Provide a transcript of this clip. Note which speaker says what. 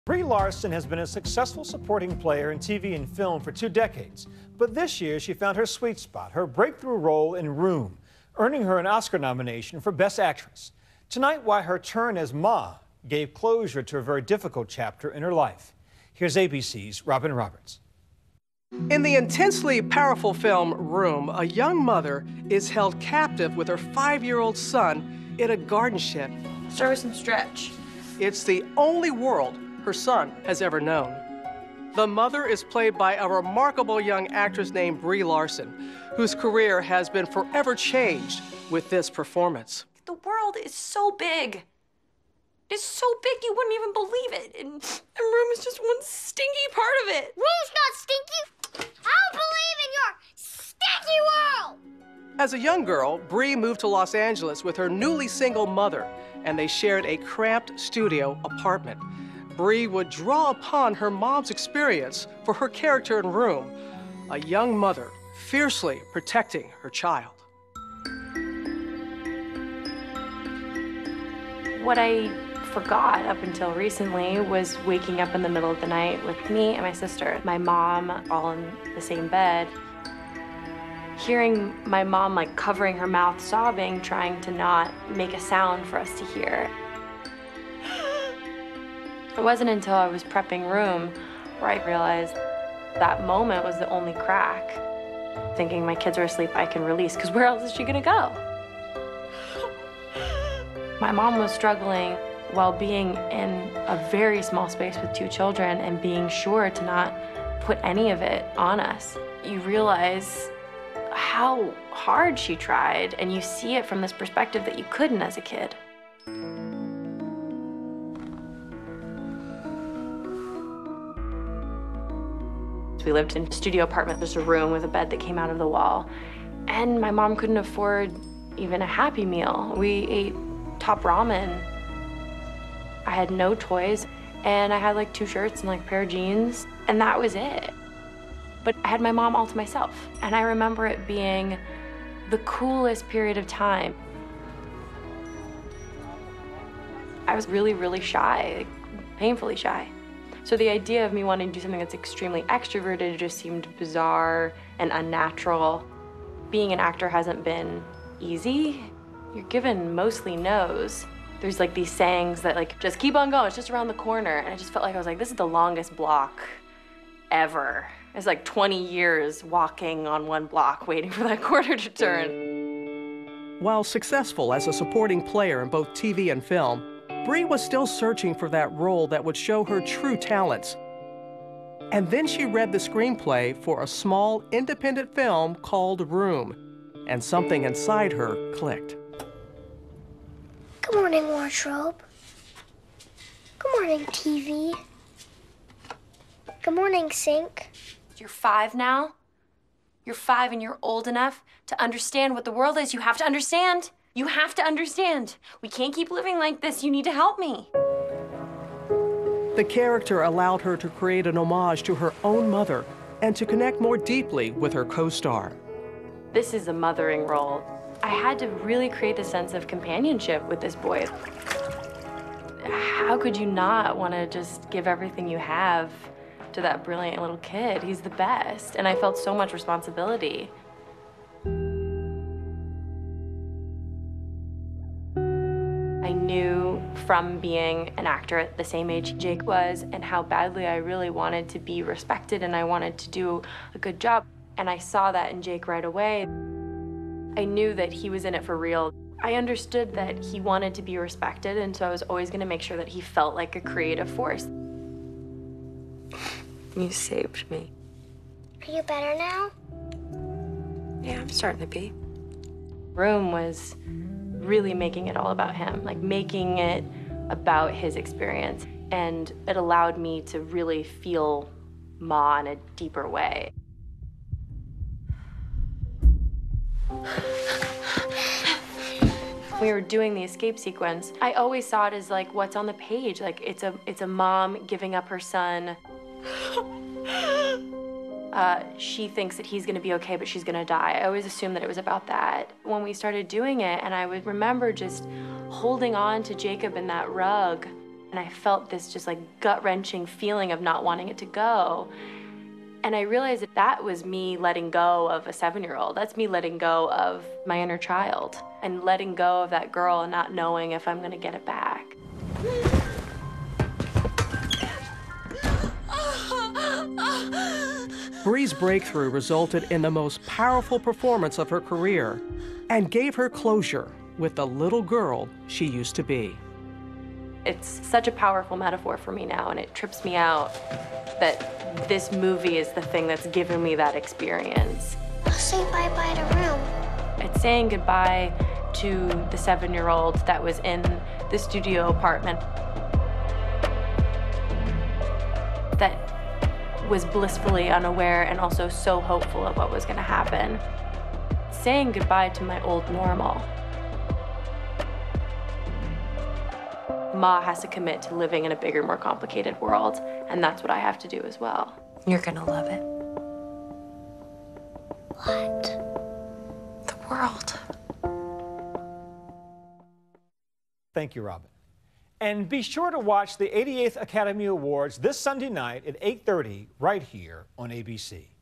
Speaker 1: Brie Larson has been a successful supporting player in TV and film for 2 decades. But this year, she found her sweet spot, her breakthrough role in Room, earning her an Oscar nomination for Best Actress. Tonight, why her turn as Ma gave closure to a very difficult chapter in her life. Here's ABC's Robin Roberts.
Speaker 2: In the intensely powerful film Room, a young mother is held captive with her 5-year-old son in a garden shed.
Speaker 3: Start with some stretch.
Speaker 2: It's the only world her son has ever known. The mother is played by a remarkable young actress named Brie Larson, whose career has been forever changed with this performance.
Speaker 3: The world is so big. It's so big you wouldn't even believe it. And Room is just one stinky part of it.
Speaker 4: Room's not stinky. I don't believe in your stinky world.
Speaker 2: As a young girl, Brie moved to Los Angeles with her newly single mother, and they shared a cramped studio apartment. Brie would draw upon her mom's experience for her character in Room, a young mother fiercely protecting her child.
Speaker 5: What I forgot up until recently was waking up in the middle of the night with me and my sister, my mom, all in the same bed. Hearing my mom like covering her mouth, sobbing, trying to not make a sound for us to hear. It wasn't until I was prepping Room where I realized that moment was the only crack. Thinking my kids are asleep, I can release, because where else is she gonna go? My mom was struggling while being in a very small space with 2 children and being sure to not put any of it on us. You realize how hard she tried, and you see it from this perspective that you couldn't as a kid. We lived in a studio apartment, just a room with a bed that came out of the wall. And my mom couldn't afford even a Happy Meal. We ate top ramen. I had no toys, and I had like 2 shirts and like a pair of jeans, and that was it. But I had my mom all to myself, and I remember it being the coolest period of time. I was really, really shy, like, painfully shy. So the idea of me wanting to do something that's extremely extroverted just seemed bizarre and unnatural. Being an actor hasn't been easy. You're given mostly no's. There's like these sayings that like, just keep on going, it's just around the corner. And I just felt like I was like, this is the longest block ever. It's like 20 years walking on one block waiting for that corner to turn.
Speaker 2: While successful as a supporting player in both TV and film, Brie was still searching for that role that would show her true talents. And then she read the screenplay for a small, independent film called Room, and something inside her clicked.
Speaker 4: Good morning, wardrobe. Good morning, TV. Good morning, sink.
Speaker 5: You're 5 now. You're 5 and you're old enough to understand what the world is. You have to understand. You have to understand. We can't keep living like this. You need to help me.
Speaker 2: The character allowed her to create an homage to her own mother and to connect more deeply with her co-star.
Speaker 5: This is a mothering role. I had to really create the sense of companionship with this boy. How could you not want to just give everything you have to that brilliant little kid? He's the best, and I felt so much responsibility. I knew from being an actor at the same age Jake was and how badly I really wanted to be respected and I wanted to do a good job. And I saw that in Jake right away. I knew that he was in it for real. I understood that he wanted to be respected, and so I was always going to make sure that he felt like a creative force.
Speaker 3: You saved me.
Speaker 4: Are you better now?
Speaker 3: Yeah, I'm starting to be.
Speaker 5: Room was really making it all about him, like making it about his experience. And it allowed me to really feel Ma in a deeper way. When we were doing the escape sequence, I always saw it as like what's on the page. Like it's a mom giving up her son. She thinks that he's gonna be okay, but she's gonna die. I always assumed that it was about that. When we started doing it, and I would remember just holding on to Jacob in that rug And I felt this just like gut-wrenching feeling of not wanting it to go. And I realized that that was me letting go of a 7-year-old. That's me letting go of my inner child and letting go of that girl and not knowing if I'm gonna get it back.
Speaker 2: Brie's breakthrough resulted in the most powerful performance of her career and gave her closure with the little girl she used to be.
Speaker 5: It's such a powerful metaphor for me now, and it trips me out that this movie is the thing that's given me that experience.
Speaker 4: I'll say bye-bye to room.
Speaker 5: It's saying goodbye to the 7-year-old that was in the studio apartment that was blissfully unaware and also so hopeful of what was going to happen. Saying goodbye to my old normal. Ma has to commit to living in a bigger, more complicated world, and that's what I have to do as well.
Speaker 3: You're gonna love it.
Speaker 4: What?
Speaker 3: The world.
Speaker 1: Thank you, Robin. And be sure to watch the 88th Academy Awards this Sunday night at 8:30 right here on ABC.